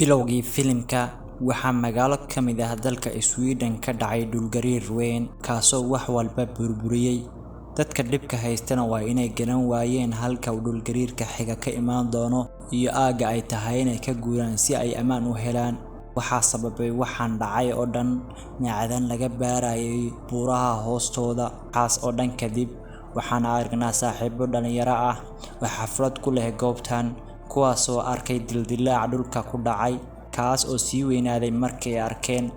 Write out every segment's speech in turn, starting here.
bilowgii filimka waxaa magaalo ka mid ah dalka Sweden ka dhacay dhulgariir weyn kaasoo wax walba burburiyay. Dadka dhibka haystana waa inay garan waayeen halka uu dhulgariirka xiga ka imaan doono iyo aaga ay tahay inay ka guuraan si ay ammaan u helaan. Waxaa sababay waxaan dhacay oo dhan macdan laga baarayay buuraha hoostooda. Kaas oo dhan kadib waxaan aragnaa saaxiibo dhalinyaro ah oo xaflad ku leh goobtan, kuwaas oo arkay dildilaac dhulka ku dhacay kaas oo sii weynaaday markay arkeen.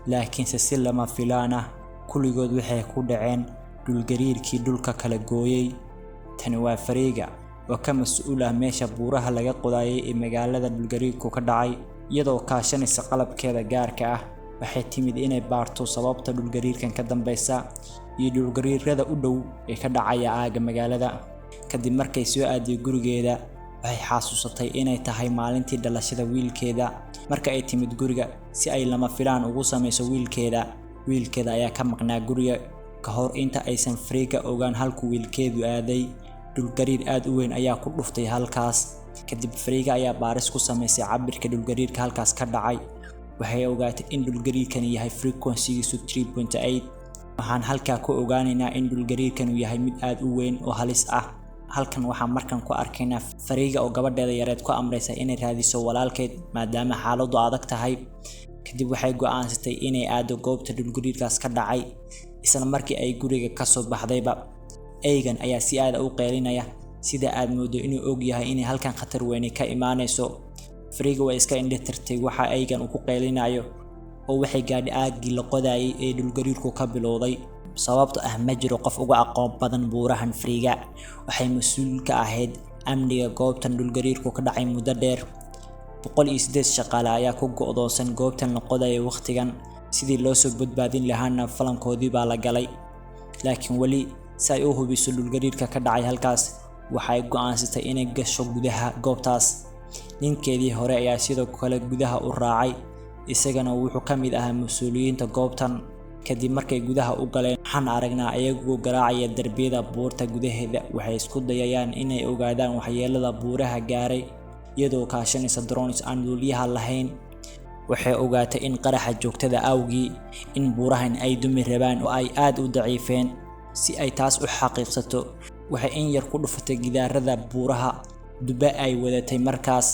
Laakiinse si lama filaan ah kulligood waxay ku dhaceen dhulgariirkii dhulka kala gooyay. Tani waa Fariga oo ka mas'uul ah meesha buuraha laga qodayay ee magaalada dhulgariirku ka dhacay, iyadoo kaashanaysa qalabkeeda gaarka ah. Waxay timid inay baarto sababta dhulgariirkan ka dambeysa iyo dhulgariirada u dhow ee ka dhacaya aaga magaalada. Kadib markay soo aaday gurigeeda, waxay xasuusatay inay tahay maalintii dhalashada wiilkeeda. Marka ay timid guriga si ay lama filaan ugu sameyso wiilkeeda ayaa ka maqnaa guriga ka hor inta aysan Fariga ogaan halku wiilkeedu aaday. Dhulgariir aad u weyn ayaa ku dhuftay halkaas. Kadib Fariga ayaa baaris ku sameysay cabirka dhulgariirka halkaas ka dhacay. Waxay ogaatay in dhulgariirkan yahay frequency-giisu 3.8. waxaan halkaa ku ogaanaynaa in dhulgariirkan uu yahay mid aad u weyn oo halis ah. Halkan waxaan markan ku arkaynaa Fariga oo gabadheeda yareed ku amraysa inay raadiso walaalkeed maadaama xaaladdu adag tahay. Kadib waxay go'aansatay inay aado goobta dhulgariirkaas ka dhacay. Isla markii ay guriga ka soo baxdayba, eegan ayaa si aad u qeylinaya sida aad moodo inuu og yahay in halkan khatar weyn ka imaanayso. Fariga way iska indhatirtay waxa eegan uu ku qeylinayo oo waxay gaadhay aagii la qodayay ee dhulgariirku ka bilowday. Sababta ah ma jiro qof uga aqoon badan buurahan. Fariga waxay mas'uul ka ahayd amniga goobtan dhulgariirku ka dhacay muddo dheer. 108 shaqaale ayaa ku go'doonsan goobtan la qodayay waqtigan. sidii loo soo badbaadin lahaana falankoodii baa la galay. Laakiin wali si ay u hubiso dhulgariirka ka dhacay halkaas, waxay go'aansatay inay gasho gudaha goobtaas. Ninkeedii hore ayaa sidoo kale gudaha u raacay, isagana wuxuu ka mid ahaa mas'uuliyiinta goobtan. Kadib markay gudaha u galeen, waxaan aragnaa ayagoo garaacaya darbiyada buurta gudaheeda. Waxay isku dayayaan inay ogaadaan waxyeelada buuraha gaaray iyadoo kaashanaysa drones aan duuliyaha lahayn. Waxay ogaatay in qaraxa joogtada awgii in buurahan ay dumi rabaan oo ay aad u daciifeen. Si ay taas u xaqiiqsato, waxay in yar ku dhufatay gidaarada buuraha duba ay wadatay markaas,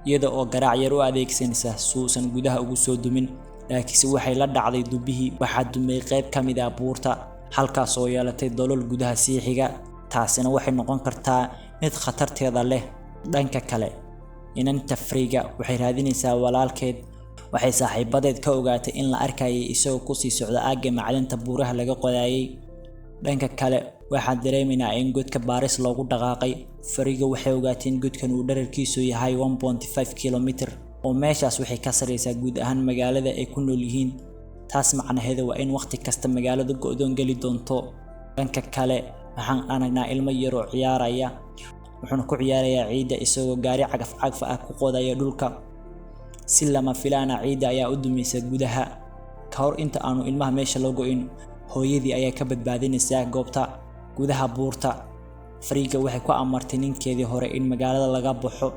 iyada oo garaac yar u adeegsanaysa suusan gudaha ugu soo dumin. Laakiinse waxay la dhacday dubihii. Waxaa dumay qayb ka mid ah buurta, halkaas oo yeelatay dolol gudaha sii xiga. Taasina waxay noqon kartaa mid khatarteeda leh. Dhanka kale, inanta Fariga waxay raadinaysaa walaalkeed. Waxay saaxiibadeed ka ogaatay in la arkayay isagoo ku sii socda aagga macdanta buuraha laga qodayay. Dhanka kale, waxaan dareemaynaa in godka baaris loogu dhaqaaqay. Fariga waxay ogaatay in godkan uu dhererkiisu yahay 1.5 kilomitir oo meeshaas waxay ka sareysaa guud ahaan magaalada ay ku nool yihiin. Taas macnaheedu waa in waqti kasta magaaladu go'doon gali doonto. Dhanka kale, waxaan aragnaa ilmo yar oo ciyaaraya. Wuxuuna ku ciyaarayaa ciidda isagoo gaari cagaf ah ku qodaya dhulka. Si lama filaan ah ciidda ayaa u dumaysa gudaha. Ka hor inta aanu ilmaha meesha loo go'in, hooyadii ayaa ka badbaadinaysa goobta gudaha buurta. Fariga waxay ku amartay ninkeedii hore in magaalada laga baxo.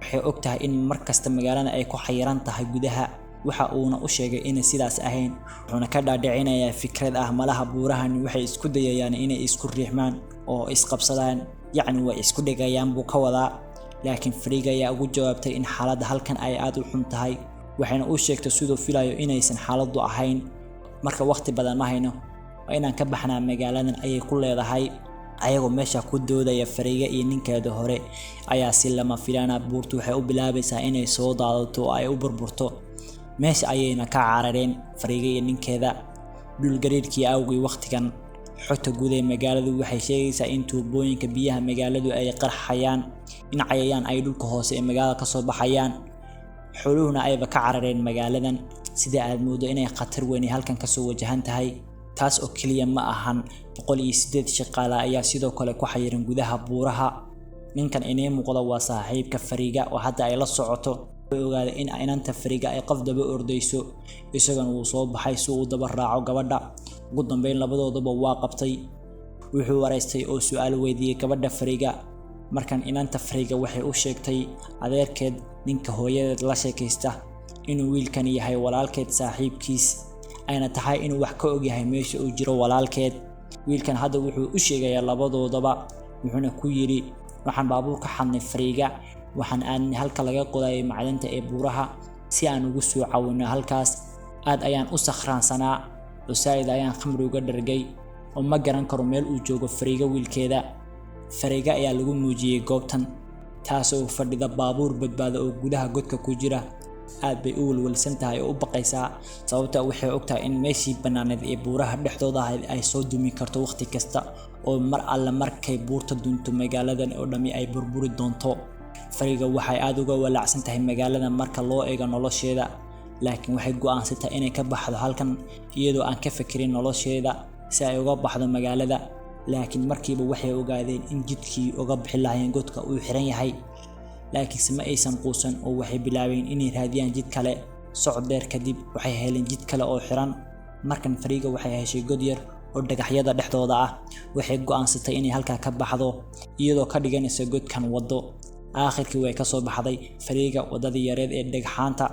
Waxay og tahay in markasta magaalada ay ku xayiran tahay gudaha. Waxa uuna u sheegay in sidaas ahayn. Wuxuuna ka dhaadhicinayaa fikrad ah malaha buurahan waxay isku dayayaan inay isku riixmaan oo isqabsadaan, yacni way isku dhigayaan buu ka wadaa. Laakiin Fariga ayaa ugu jawaabtay in xaaladda halkan ay aad u xun tahay. Waxayna u sheegtay sidoo filayo inaysan xaaladdu ahayn. Marka waqti badan ma hayno, waa inaan ka baxnaa magaaladan ayay ku leedahay. Ayagoo meesha ku doodaya, Fariga iyo ninkeeda hore ayaa si lama filaan ah buurtu waxay u bilaabaysaa inay soo daadato oo ay u burburto. Meesha ayayna ka carareen Fariga iyo ninkeeda. Dhulgariirkii awgii waqtigan, xogta guud ee magaaladu waxay sheegaysaa in tuubooyinka biyaha magaaladu ay qarxayaan, in cayayaan ay dhulka hoose ee magaalada ka soo baxayaan. Xooluhuna ayba ka carareen magaaladan. Sida aad moodo inay khatar weyn halkan ka soo wajahan tahay. Taas oo kaliya ma ahan, 108 shaqaale ayaa sidoo kale ku xayiran gudaha buuraha. Ninkan inay muuqdo waa saaxiibka Fariga oo hadda ay la socoto. Wuxuu ogaaday in inanta Fariga ay qof daba ordayso, isagana wuu soo baxay si uu daba raaco gabadha. Ugu dambeyn labadoodaba waa qabtay. Wuxuu wareystay oo su'aal weydiiyay gabadha Fariga markan inanta Fariga waxay u sheegtay adeerkeed ninka hooyadeed la sheekaysta inuu wiilkan yahay walaalkeed saaxiibkiis ayna tahay inuu wax ka og yahay meesha uu jiro walaalkeed. wiilkan hadda wuxuu u sheegayaa labadoodaba wuxuuna ku yiri waxaan baabuur ka xadnay Fariga waxaan aadnay halka laga qodayo macdanta ee buuraha si aan ugu soo caawino halkaas. aad ayaan u sakhraansanaa oo saayid ayaan khamri uga dhargay oo ma garan karo meel uu joogo Fariga wiilkeeda. Fariga ayaa lagu muujiyay goobtan taasoo fadhida baabuur badbaado oo gudaha godka ku jira. aad bay u walwalsan tahay oo u baqaysaa sababta waxay ogtahay in meeshii banaaneed ee buuraha dhexdooda ay soo dumi karto waqti kasta oo mar alla markay buurta dunto magaaladan oo dhami ay burburi doonto. Fariga waxay aad uga walacsan tahay magaaladan marka loo eego nolosheeda, laakiin waxay go'aansatay inay ka baxdo halkan iyadoo aan ka fikirin nolosheeda si ay uga baxdo magaalada. laakiin markiiba waxay ogaadeen in jidkii uga bixi lahayn godka uu xiran yahay, laakiin ma aysan quusan oo waxay bilaabeen inay raadiyaan jid kale. socod dheer kadib waxay heleen jid kale oo xiran. markan Fariga waxay heshay god yar oo dhagaxyada dhexdooda ah. waxay go'aansatay inay halka ka baxdo iyadoo ka dhiganaysa godkan wado. aakhirkii way ka soo baxday Fariga wadadii yareed ee dhagxaanta.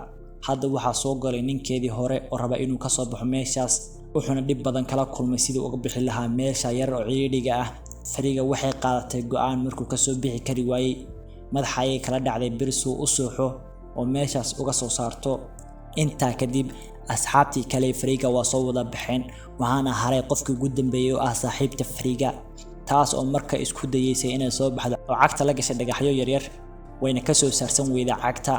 hadda waxaa soo galay ninkeedii hore oo raba inuu ka soo baxo meeshaas, wuxuuna dhib badan kala kulmay sidii uga bixi lahaa meesha yar oo ciidhiga ah. Fariga waxay qaadatay go'aan markuu ka soo bixi kari waayay. madaxa ayay kala dhacday birsuu u suuxo oo meeshaas uga soo saarto. intaa kadib asxaabtii kale Fariga waa soo wada baxeen waxaana haray qofkii ugu dambeeyay oo ah saaxiibta Fariga, taas oo marka isku dayeysay inay soo baxdo oo cagta la gashay dhagaxyo yaryar wayna ka soo saarsan weyda cagta.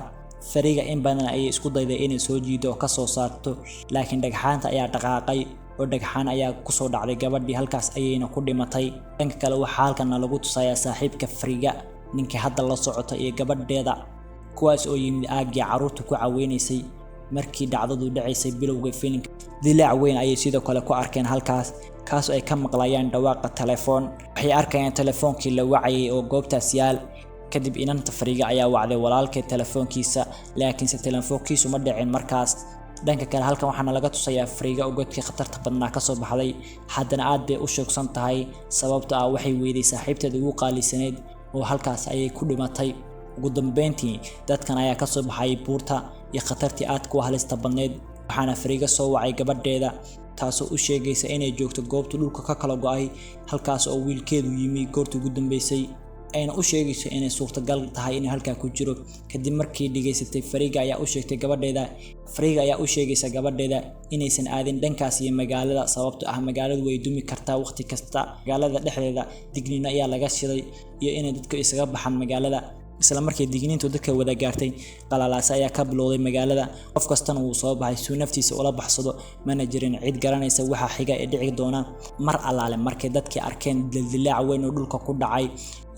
Fariga in badan ayay isku dayday inay soo jiido oo ka soo saarto, laakiin dhagxaanta ayaa dhaqaaqay oo dhagxaan ayaa ku soo dhacday gabadhii halkaas ayayna ku dhimatay. dhanka kale waxaa halkan lagu tusayaa saaxiibka Fariga ninkii hadda la socota iyo gabadheeda kuwaas oo yimid aagii caruurta ku caweynaysay markii dhacdadu dhacaysay bilowga filimka. dilaac weyn ayay sidoo kale ku arkeen halkaas kaas oo ay ka maqlayaan dhawaaqa telefoon. waxay arkayaan telefoonkii la wacayay oo goobtaas yaal. kadib inanta Fariga ayaa wacday walaalkeed telefoonkiisa, laakiinse telefoonkiisu ma dhicin markaas. dhanka kale halkan waxaana laga tusayaa Fariga oo godkii khatarta badnaa ka soo baxday. haddana aad bay u shoogsan tahay sababtoo ah waxay weyday saaxiibteed ugu qaalisaneed oo halkaas ayay ku dhimatay. ugu dambeyntii dadkan ayaa ka soo baxay buurta iyo khatartii aad ku halista badneed. waxaana Fariga soo wacay gabadheeda taasoo u sheegaysa inay joogto goobta dhulka ka kala go'ay halkaas oo wiilkeedu yimi goortii ugu dambeysay, ayna u sheegayso inay suurtagal tahay in halka ku jiro. kadib markii dhigaysatay Fariga ayaa u sheegtay gabadheeda inaysan aadin dhankaas iyo magaalada sababtoo ah magaaladu way dumi kartaa waqti kasta. magaalada dhexdeeda digniino ayaa laga shiday iyo inay dadku isaga baxaan magaalada. isla markii digniintu dadka wada gaartay qalalaas ayaa ka bilowday magaalada. qof kastana wuu soo baxay si naftiisa ula baxsado, mana jirin cid garanaysa waxa xiga ee dhici doona. mar allaale markay dadkii arkeen dildilaac weyn oo dhulka ku dhacay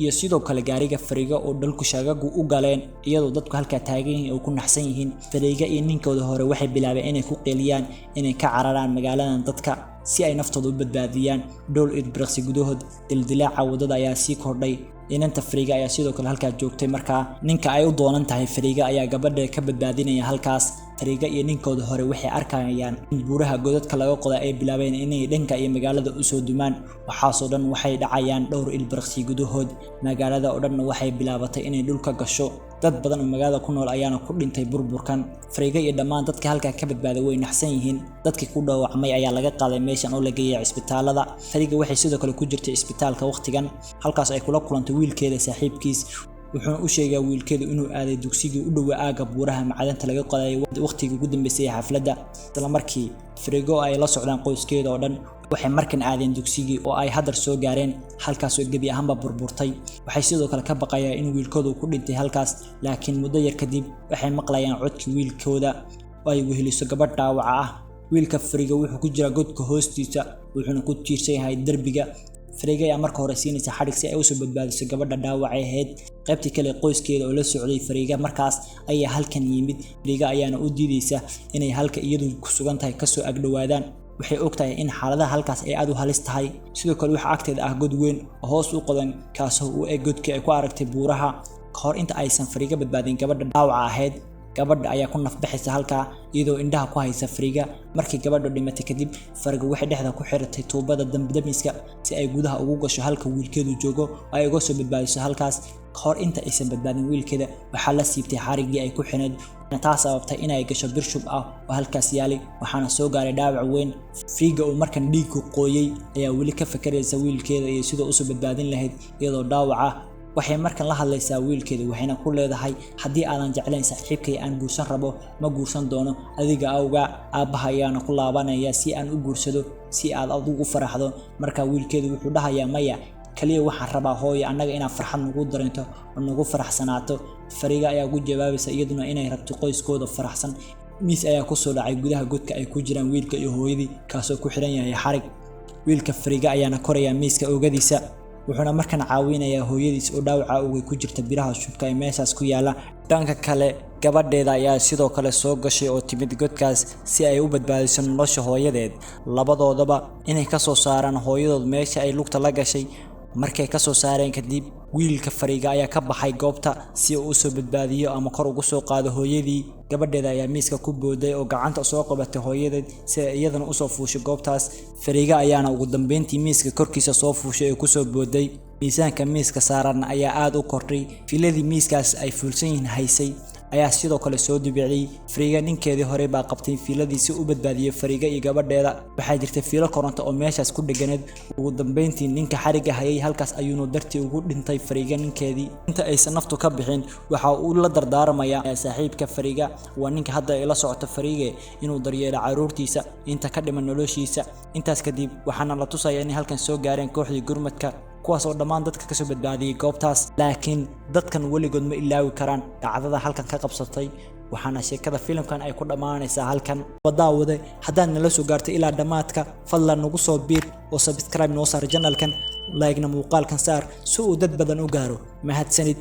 iyo sidoo kale gaariga Fariga oo dhulku shagagu u galeen iyadoo dadku halka taagan yihiin oo ku naxsan yihiin. Fariga iyo ninkooda hore waxay bilaabeen inay ku qeeliyaan inay ka cararaan magaaladan dadka si ay naftooda u badbaadiyaan. dhowr ilbiriqsi gudahood dildilaaca wadada ayaa sii kordhay. inanta Fariga ayaa sidoo kale halka joogtay markaa ninka ay u doonan tahay Fariga ayaa gabadha ka badbaadinaya halkaas. Fariga iyo ninkooda hore waxay arkayaan in buuraha godadka laga qoday ay bilaabeen inay dhanka iyo magaalada u soo dumaan. waxaasoo dhan waxay dhacayaan dhowr ilbiriqsi gudahood. magaalada oo dhan waxay bilaabatay inay dhulka gasho. dad badan oo magaalada ku nool ayaana ku dhintay burburkan. Fariga iyo dhammaan dadka halka ka badbaaday way naxsan yihiin. dadkii ku dhaawacmay ayaa laga qaaday meeshan oo la geeyay isbitaalada. Fariga waxay sidoo kale ku jirtay isbitaalka waqtigan halkaas ay kula kulantay wiilkeeda saaxiibkiis. wuxuu u sheegay wiilkeedu inuu aaday dugsiga u dhow aaga buuraha macdanta laga qoday waqtigii ugu dambeysay xafladda. isla markii Fariga ay la socdaan qoyskeeda oo dhan waxay markan aadeen dugsigii oo ay hadar soo gaareen halkaas oo gebi ahaanba burburtay. waxay sidoo kale ka baqayaan in wiilkoodu ku dhintay halkaas, laakiin muddo yar kadib waxay maqlayaan codkii wiilkooda oo ay weheliso gabadh dhaawac ah. wiilka Fariga wuxuu ku jiraa godka hoostiisa wuxuuna ku tiirsan yahay darbiga. Fariga ayaa marka hore siinaysa xarig si ay u soo badbaadiso gabadha dhaawacay ahayd. qaybtii kale qoyskeeda oo la socday Fariga markaas ayaa halkan yimid. Fariga ayaana u diidaysa inay halka iyadu ku sugan tahay ka soo agdhawaadaan. waxay ogtahay in xaaladaha halkaas ay aad u halis tahay. sidoo kale waxa agteeda ah god weyn oo hoos u qodan kaasoo u eg godkii ay ku aragtay buuraha. ka hor inta aysan Fariga badbaadin gabadha dhaawaca ahayd gabadha ayaa ku nafbaxaysa halka iyadoo indhaha ku haysa Fariga markii gabadhu dhimatay kadib Fariga waxay dhexda ku xiratay tuubada dambdamiska si ay gudaha ugu gasho halka wiilkeedu joogo ay uga soo badbaadiso halkaas hor inta aysan badbaadin wiilkeeda waxa la siibtay xarigii ay ku xineed taas sababtay inay gasho bir shub ah oo halkaas yaalay waxaana soo gaaray dhaawac weyn Fariga oo markan dhiig ku qooyay ayaa wali ka fakaraysa wiilkeeda iyo sidoo u soo badbaadin lahayd iyadoo dhaawac waxay markan la hadlaysaa wiilkeeda waxayna ku leedahay hadii aadan jeclayn saaxiibkay aan guursan rabo ma guursan doono adiga awga aabaha ayaana ku laabanaya si aan u guursado si aad adigu faraxdo marka wiilkeedu wuxuu dhahayaa maya kaliya waxaan rabaa hooyo annaga inaan farxad nagu dareento oo nagu faraxsanaato Fariga ayaa ugu jawaabaysa iyaduna inay rabto qoyskooda faraxsan miis ayaa ku soo dhacay gudaha godka ay ku jiraan wiilka iyo hooyadii kaasoo ku xiran yahay xarig wiilka Fariga ayaana koraya miiska oogadiisa wuxuuna markan caawinayaa hooyadiis oo dhaawaca ugu ku jirta biraha shubka ee meeshaas ku yaala dhanka kale gabadheeda ayaa sidoo kale soo gashay oo timid godkaas si ay u badbaadiso nolosha hooyadeed labadoodaba inay ka soo saaraan hooyadood meesha ay lugta la gashay markay ka soo saareen kadib wiilka Fariga ayaa ka baxay goobta si uu soo badbaadiyo ama kor ugu soo qaado hooyadii gabadheeda ayaa miiska ku booday oo gacanta soo qabatay hooyadeed si ay iyadana u soo fuusho goobtaas Fariga ayaana ugu dambeyntii miiska korkiisa soo fuushay oo ku soo booday miisaanka miiska saaran ayaa aad u kordhay filadii miiskaas ay fuulsan yihiin haysay ayaa sidoo kale soo dibicday Fariga ninkeedii hore baa qabtay filadii si uu badbaadiyo Fariga iyo gabadheeda waxay jirtay filo koronto oo meeshaas ku dhaganad ugu dambeyntii ninka xariga hayay halkaas ayuu dartii ugu dhintay Fariga ninkeedii inta aysan naftu ka bixin waxa uu la dardaarmayaa saaxiibka Fariga waa ninka hadda ay la socoto Fariga inuu daryeelo caruurtiisa inta ka dhiman noloshiisa intaas kadib waxaana la tusayaa in halkan soo gaareen kooxdii gurmadka kuwaas oo dhammaan dadka ka soo badbaadiyay goobtaas laakiin dadkan waligood ma ilaawi karaan dhacdada halkan ka qabsatay waxaana sheekada filimkan ay ku dhamaanaysaa halkan wadaawada haddaan nala soo gaartay ilaa dhamaadka fadlan nagu soo biir oo subscribe noo saar channelkan like na muuqaalkan saar si uu dad badan u gaaro mahadsanid